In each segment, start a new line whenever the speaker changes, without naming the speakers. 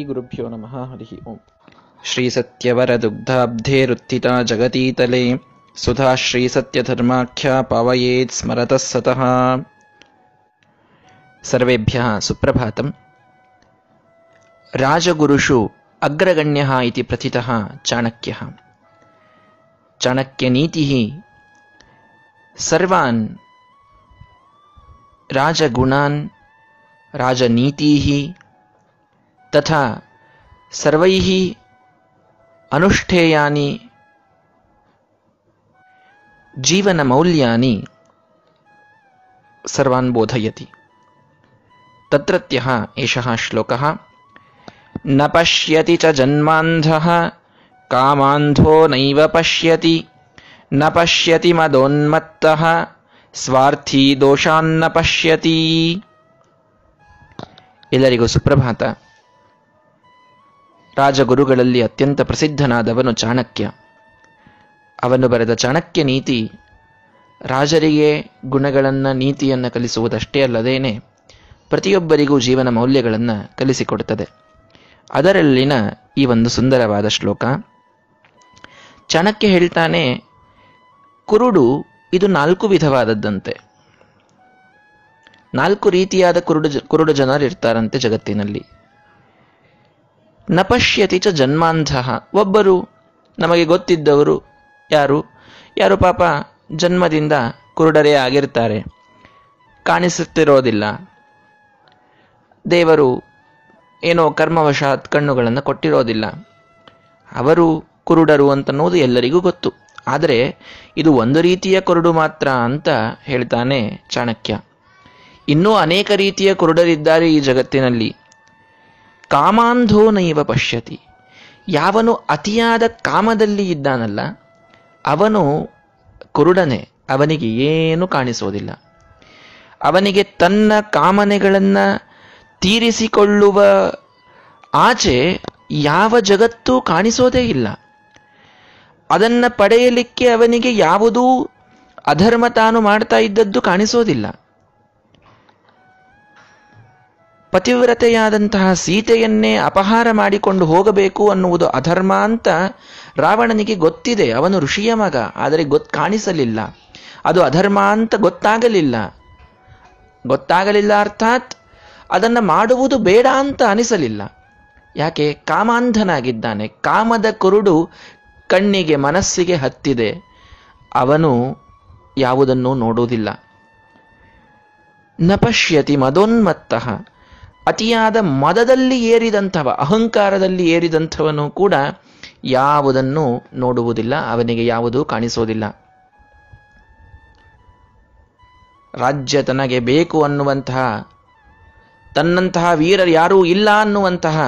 ಗುರುಭ್ಯೋ ನಮಃ. ಹರಿ ಓಂ. ಶ್ರೀ ಸತ್ಯವರದುಗ್ಧಾಬ್ಧೇರುತ್ಥಿತಾ ಜಗತೀತಲೆ ಸುಧಾ ಶ್ರೀ ಸತ್ಯಧರ್ಮಾಖ್ಯ ಪಾವಯೇತ್ ಸ್ಮರತಃ ಸತಃ. ಸರ್ವೇಭ್ಯಃ ಸುಪ್ರಭಾತಂ. ರಾಜಗುರುಷು ಅಗ್ರಗಣ್ಯಃ ಇತಿ ಪ್ರಥಿತಃ ಚಾಣಕ್ಯಃ. ಚಾಣಕ್ಯನೀತಿಃ ಸರ್ವಾನ್ ರಾಜಗುಣಾನ್ ರಾಜನೀತೀಃ ತಥಾ ಸರ್ವೈಃ ಅನುಷ್ಠೇಯಾನಿ ಜೀವನಮೌಲ್ಯಾನಿ ಸರ್ವಾನ್ ಬೋಧಯತಿ. ತತ್ರತ್ಯಃ ಏಷಃ ಶ್ಲೋಕಃ. ನ ಪಶ್ಯತಿ ಚ ಜನ್ಮಾಂಧಃ ಕಾಮಾಂಧೋ ನೈವ ಪಶ್ಯತಿ, ನ ಪಶ್ಯತಿ ಮದೋನ್ಮತ್ತಃ ಸ್ವಾರ್ಥಿ ದೋಷಾನ್ನ ಪಶ್ಯತಿ. ಎಲ್ಲರಿಗೂ ಸುಪ್ರಭಾತ. ರಾಜಗುರುಗಳಲ್ಲಿ ಅತ್ಯಂತ ಪ್ರಸಿದ್ಧನಾದವನು ಚಾಣಕ್ಯ. ಅವನು ಬರೆದ ಚಾಣಕ್ಯ ನೀತಿ ರಾಜರಿಗೆ ಗುಣಗಳನ್ನು, ನೀತಿಯನ್ನು ಕಲಿಸುವುದಷ್ಟೇ ಅಲ್ಲದೇನೆ ಪ್ರತಿಯೊಬ್ಬರಿಗೂ ಜೀವನ ಮೌಲ್ಯಗಳನ್ನು ಕಲಿಸಿಕೊಡುತ್ತದೆ. ಅದರಲ್ಲಿನ ಈ ಒಂದು ಸುಂದರವಾದ ಶ್ಲೋಕ. ಚಾಣಕ್ಯ ಹೇಳ್ತಾನೆ, ಕುರುಡು ಇದು 4 ವಿಧವಾದದ್ದಂತೆ. 4 ರೀತಿಯಾದ ಕುರುಡು ಜನರು ಇರ್ತಾರಂತೆ ಜಗತ್ತಿನಲ್ಲಿ. ನ ಪಶ್ಯತಿ ಚ ಜನ್ಮಾಂಧಃ. ಒಬ್ಬರು ನಮಗೆ ಗೊತ್ತಿದ್ದವರು ಯಾರು ಪಾಪ ಜನ್ಮದಿಂದ ಕುರುಡರೇ ಆಗಿರ್ತಾರೆ, ಕಾಣಿಸುತ್ತಿರೋದಿಲ್ಲ. ದೇವರು ಏನೋ ಕರ್ಮವಶಾತ್ ಕಣ್ಣುಗಳನ್ನು ಕೊಟ್ಟಿರೋದಿಲ್ಲ, ಅವರು ಕುರುಡರು ಅಂತನ್ನೋದು ಎಲ್ಲರಿಗೂ ಗೊತ್ತು. ಆದರೆ ಇದು ಒಂದು ರೀತಿಯ ಕುರುಡು ಮಾತ್ರ ಅಂತ ಹೇಳ್ತಾನೆ ಚಾಣಕ್ಯ. ಇನ್ನೂ ಅನೇಕ ರೀತಿಯ ಕುರುಡರಿದ್ದಾರೆ ಈ ಜಗತ್ತಿನಲ್ಲಿ. ಕಾಮಾಂಧೋ ನೈವ ಪಶ್ಯತಿ. ಯಾವನು ಅತಿಯಾದ ಕಾಮದಲ್ಲಿ ಇದ್ದಾನಲ್ಲ ಅವನು ಕುರುಡನೆ, ಅವನಿಗೆ ಏನು ಕಾಣಿಸೋದಿಲ್ಲ. ಅವನಿಗೆ ತನ್ನ ಕಾಮನೆಗಳನ್ನು ತೀರಿಸಿಕೊಳ್ಳುವ ಆಚೆ ಯಾವ ಜಗತ್ತೂ ಕಾಣಿಸೋದೇ ಇಲ್ಲ. ಅದನ್ನು ಪಡೆಯಲಿಕ್ಕೆ ಅವನಿಗೆ ಯಾವುದೂ ಅಧರ್ಮ ತಾನು ಮಾಡ್ತಾ ಇದ್ದದ್ದು ಕಾಣಿಸೋದಿಲ್ಲ. ಪತಿವ್ರತೆಯಾದಂತಹ ಸೀತೆಯನ್ನೇ ಅಪಹಾರ ಮಾಡಿಕೊಂಡು ಹೋಗಬೇಕು ಅನ್ನುವುದು ಅಧರ್ಮ ಅಂತ ರಾವಣನಿಗೆ ಗೊತ್ತಿದೆ. ಅವನು ಋಷಿಯ ಮಗ, ಆದರೆ ಕಾಣಿಸಲಿಲ್ಲ. ಅದು ಅಧರ್ಮ ಅಂತ ಗೊತ್ತಾಗಲಿಲ್ಲ ಅರ್ಥಾತ್ ಅದನ್ನು ಮಾಡುವುದು ಬೇಡ ಅಂತ ಅನಿಸಲಿಲ್ಲ. ಯಾಕೆ? ಕಾಮಾಂಧನಾಗಿದ್ದಾನೆ. ಕಾಮದ ಕುರುಡು ಕಣ್ಣಿಗೆ, ಮನಸ್ಸಿಗೆ ಹತ್ತಿದೆ. ಅವನು ಯಾವುದನ್ನೂ ನೋಡುವುದಿಲ್ಲ. ನ ಪಶ್ಯತಿ ಮದೋನ್ಮತ್ತಃ. ಅತಿಯಾದ ಮದದಲ್ಲಿ ಏರಿದಂಥವ, ಅಹಂಕಾರದಲ್ಲಿ ಏರಿದಂಥವನು ಕೂಡ ಯಾವುದನ್ನು ನೋಡುವುದಿಲ್ಲ, ಅವನಿಗೆ ಯಾವುದೂ ಕಾಣಿಸೋದಿಲ್ಲ. ರಾಜ್ಯ ತನಗೆ ಬೇಕು ಅನ್ನುವಂತಹ, ತನ್ನಂತಹ ವೀರರು ಯಾರೂ ಇಲ್ಲ ಅನ್ನುವಂತಹ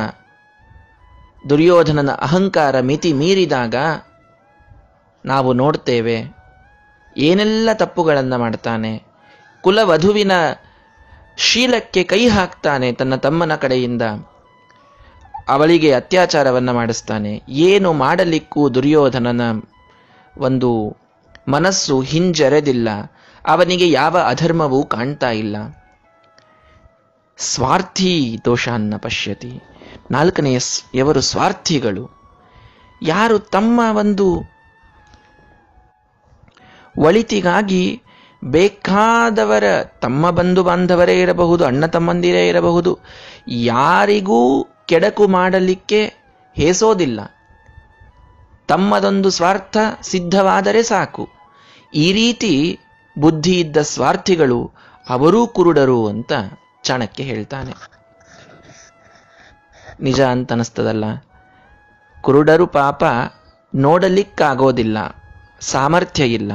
ದುರ್ಯೋಧನನ ಅಹಂಕಾರ ಮಿತಿ ಮೀರಿದಾಗ ನಾವು ನೋಡ್ತೇವೆ ಏನೆಲ್ಲ ತಪ್ಪುಗಳನ್ನು ಮಾಡ್ತಾನೆ. ಕುಲವಧುವಿನ ಶೀಲಕ್ಕೆ ಕೈ ಹಾಕ್ತಾನೆ. ತನ್ನ ತಮ್ಮನ ಕಡೆಯಿಂದ ಅವಳಿಗೆ ಅತ್ಯಾಚಾರವನ್ನು ಮಾಡಿಸ್ತಾನೆ. ಏನು ಮಾಡಲಿಕ್ಕೂ ದುರ್ಯೋಧನನ ಒಂದು ಮನಸ್ಸು ಹಿಂಜರೆದಿಲ್ಲ. ಅವನಿಗೆ ಯಾವ ಅಧರ್ಮವೂ ಕಾಣ್ತಾ ಇಲ್ಲ. ಸ್ವಾರ್ಥಿ ದೋಷಾನ್ನ ಪಶ್ಯತಿ. 4ನೆಯವರು ಸ್ವಾರ್ಥಿಗಳು. ಯಾರು ತಮ್ಮ ಒಂದು ಒಳಿತಿಗಾಗಿ ಬೇಕಾದವರ, ತಮ್ಮ ಬಂಧು ಬಾಂಧವರೇ ಇರಬಹುದು, ಅಣ್ಣ ತಮ್ಮಂದಿರೇ ಇರಬಹುದು, ಯಾರಿಗೂ ಕೆಡಕು ಮಾಡಲಿಕ್ಕೆ ಹೇಸೋದಿಲ್ಲ. ತಮ್ಮದೊಂದು ಸ್ವಾರ್ಥ ಸಿದ್ಧವಾದರೆ ಸಾಕು. ಈ ರೀತಿ ಬುದ್ಧಿ ಇದ್ದ ಸ್ವಾರ್ಥಿಗಳು ಅವರೂ ಕುರುಡರು ಅಂತ ಚಾಣಕ್ಯ ಹೇಳ್ತಾನೆ. ನಿಜ ಅಂತ ಅನಿಸ್ತದಲ್ಲ. ಕುರುಡರು ಪಾಪ ನೋಡಲಿಕ್ಕಾಗೋದಿಲ್ಲ, ಸಾಮರ್ಥ್ಯ ಇಲ್ಲ.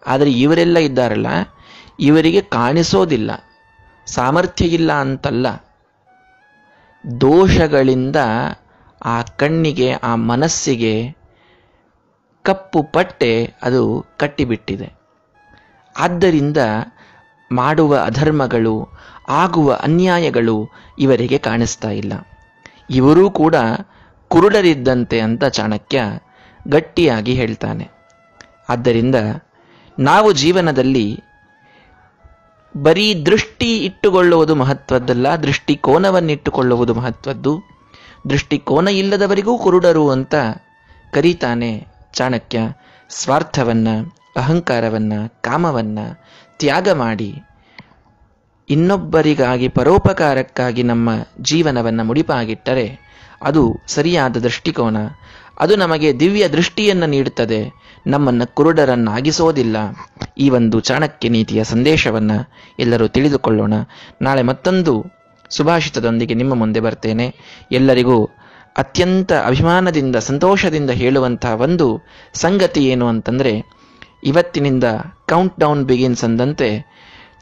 ಆದರೆ ಇವರೆಲ್ಲ ಇದ್ದಾರಲ್ಲ, ಇವರಿಗೆ ಕಾಣಿಸೋದಿಲ್ಲ. ಸಾಮರ್ಥ್ಯ ಇಲ್ಲ ಅಂತಲ್ಲ, ದೋಷಗಳಿಂದ ಆ ಕಣ್ಣಿಗೆ, ಆ ಮನಸ್ಸಿಗೆ ಕಪ್ಪು ಪಟ್ಟೆ ಅದು ಕಟ್ಟಿಬಿಟ್ಟಿದೆ. ಆದ್ದರಿಂದ ಮಾಡುವ ಅಧರ್ಮಗಳು, ಆಗುವ ಅನ್ಯಾಯಗಳು ಇವರಿಗೆ ಕಾಣಿಸ್ತಾ ಇಲ್ಲ. ಇವರೂ ಕೂಡ ಕುರುಡರಿದ್ದಂತೆ ಅಂತ ಚಾಣಕ್ಯ ಗಟ್ಟಿಯಾಗಿ ಹೇಳ್ತಾನೆ. ಆದ್ದರಿಂದ ನಾವು ಜೀವನದಲ್ಲಿ ಬರೀ ದೃಷ್ಟಿ ಇಟ್ಟುಕೊಳ್ಳುವುದು ಮಹತ್ವದ್ದಲ್ಲ, ದೃಷ್ಟಿಕೋನವನ್ನಿಟ್ಟುಕೊಳ್ಳುವುದು ಮಹತ್ವದ್ದು. ದೃಷ್ಟಿಕೋನ ಇಲ್ಲದವರಿಗೂ ಕುರುಡರು ಅಂತ ಕರೀತಾನೆ ಚಾಣಕ್ಯ. ಸ್ವಾರ್ಥವನ್ನ, ಅಹಂಕಾರವನ್ನ, ಕಾಮವನ್ನ ತ್ಯಾಗ ಮಾಡಿ ಇನ್ನೊಬ್ಬರಿಗಾಗಿ, ಪರೋಪಕಾರಕ್ಕಾಗಿ ನಮ್ಮ ಜೀವನವನ್ನು ಮುಡಿಪಾಗಿಟ್ಟರೆ ಅದು ಸರಿಯಾದ ದೃಷ್ಟಿಕೋನ. ಅದು ನಮಗೆ ದಿವ್ಯ ದೃಷ್ಟಿಯನ್ನು ನೀಡುತ್ತದೆ, ನಮ್ಮನ್ನು ಕುರುಡರನ್ನಾಗಿಸೋದಿಲ್ಲ. ಈ ಒಂದು ಚಾಣಕ್ಯ ನೀತಿಯ ಸಂದೇಶವನ್ನು ಎಲ್ಲರೂ ತಿಳಿದುಕೊಳ್ಳೋಣ. ನಾಳೆ ಮತ್ತೊಂದು ಸುಭಾಷಿತದೊಂದಿಗೆ ನಿಮ್ಮ ಮುಂದೆ ಬರ್ತೇನೆ. ಎಲ್ಲರಿಗೂ ಅತ್ಯಂತ ಅಭಿಮಾನದಿಂದ, ಸಂತೋಷದಿಂದ ಹೇಳುವಂತಹ ಒಂದು ಸಂಗತಿ ಏನು ಅಂತಂದರೆ, ಇವತ್ತಿನಿಂದ ಕೌಂಟ್ ಡೌನ್ ಬಿಗಿನ್ಸ್ ಅಂದಂತೆ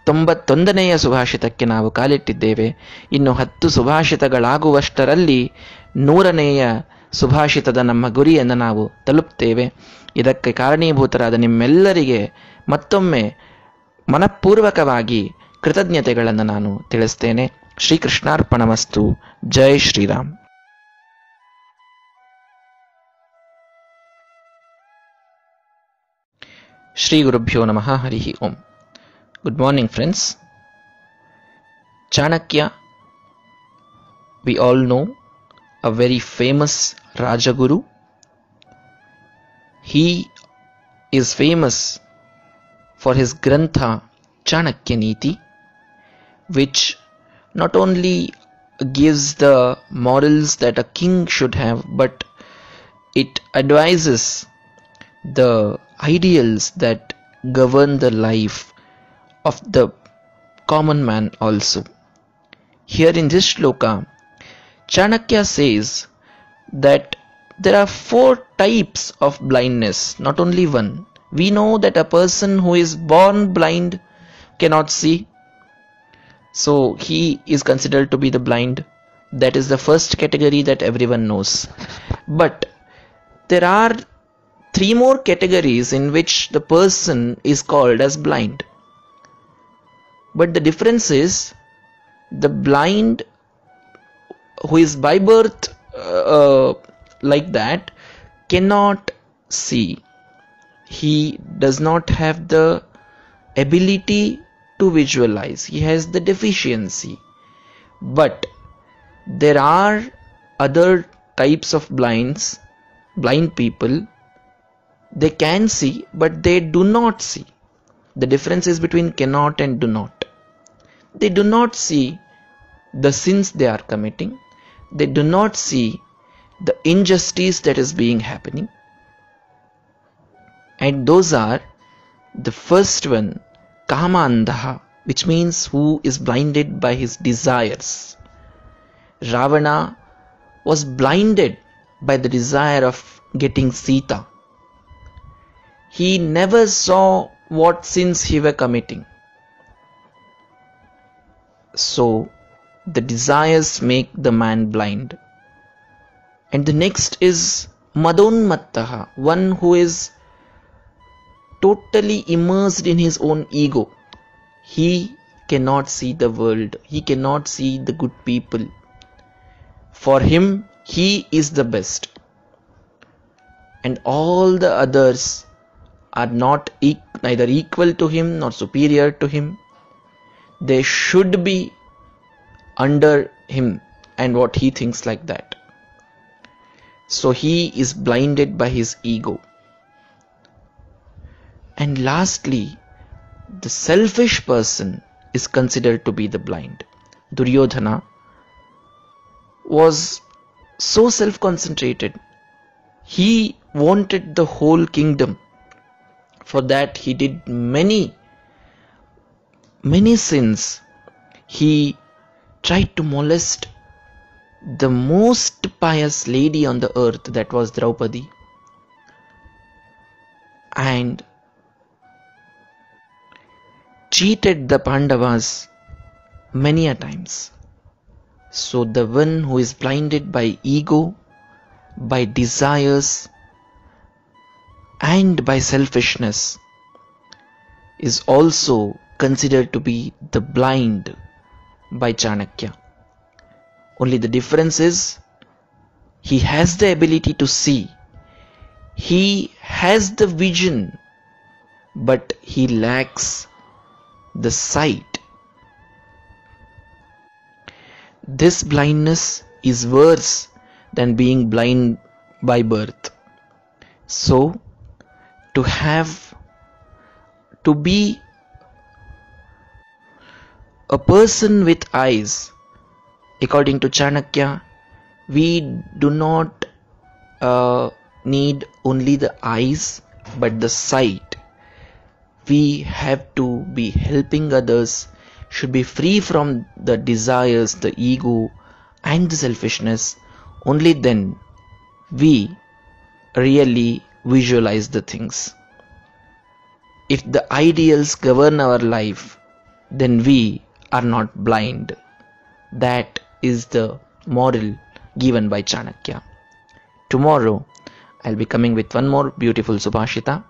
91ನೆಯ ಸುಭಾಷಿತಕ್ಕೆ ನಾವು ಕಾಲಿಟ್ಟಿದ್ದೇವೆ. ಇನ್ನು 10 ಸುಭಾಷಿತಗಳಾಗುವಷ್ಟರಲ್ಲಿ 100ನೆಯ ಸುಭಾಷಿತದ ನಮ್ಮ ಗುರಿಯನ್ನು ನಾವು ತಲುಪ್ತೇವೆ. ಇದಕ್ಕೆ ಕಾರಣೀಭೂತರಾದ ನಿಮ್ಮೆಲ್ಲರಿಗೆ ಮತ್ತೊಮ್ಮೆ ಮನಪೂರ್ವಕವಾಗಿ ಕೃತಜ್ಞತೆಗಳನ್ನು ನಾನು ತಿಳಿಸ್ತೇನೆ. ಶ್ರೀಕೃಷ್ಣಾರ್ಪಣಮಸ್ತು. ಜೈ ಶ್ರೀರಾಮ್. ಶ್ರೀ ಗುರುಭ್ಯೋ ನಮಃ. ಹರಿ ಓಂ. Good morning, friends. Chanakya, we all know, a very famous Rajaguru. He is famous for his Grantha Chanakya Niti, which not only gives the morals that a king should have, but it advises the ideals that govern the life of the common man also. Here in this shloka, Chanakya says that there are 4 types of blindness, not only one. We know that a person who is born blind cannot see, so he is considered to be the blind. That is the first category that everyone knows. But there are 3 more categories in which the person is called as blind. But the difference is, the blind who is by birth like that cannot see. He does not have the ability to visualize. He has the deficiency. But there are other types of blind people. They can see, but they do not see. The difference is between cannot and do not. They do not see the sins they are committing. They do not see the injustice that is being happening. And those are, the first one, Kamandaha, which means who is blinded by his desires. Ravana was blinded by the desire of getting Sita. He never saw what sins he were committing. So the desires make the man blind. And the next is Madonmattaha, one who is totally immersed in his own ego. He cannot see the world. He cannot see the good people. For him, he is the best. And all the others are not neither equal to him nor superior to him. They should be under him and what he thinks like that. So he is blinded by his ego. And lastly, the selfish person is considered to be the blind. Duryodhana was so self-concentrated. He wanted the whole kingdom. For that he did many sins. He tried to molest the most pious lady on the earth, that was Draupadi, and cheated the Pandavas many a times. So the one who is blinded by ego, by desires, and by selfishness is also considered to be the blind by Chanakya. Only the difference is, he has the ability to see. He has the vision, but he lacks the sight. This blindness is worse than being blind by birth. So, to be a person with eyes, according to Chanakya, we do not need only the eyes but the sight. We have to be helping others, should be free from the desires, the ego and the selfishness. Only then we really visualize the things. If the ideals govern our life, then we are not blind. That is the moral given by Chanakya. Tomorrow I'll be coming with one more beautiful Subhashita.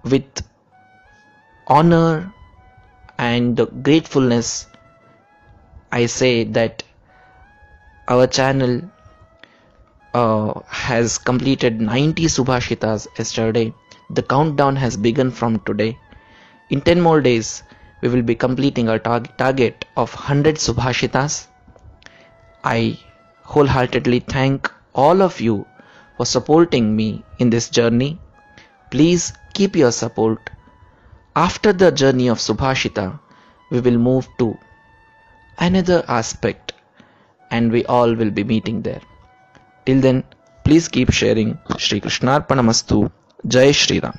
With honor and gratefulness, I say that our channel has completed 90 Subhashitas yesterday. The countdown has begun from today. In 10 more days, we will be completing our target of 100 Subhashitas. I wholeheartedly thank all of you for supporting me in this journey. Please keep your support. After the journey of Subhashita, we will move to another aspect and we all will be meeting there. Till then, please keep sharing. Shri Krishnarpanamastu. Jai Shri Ram.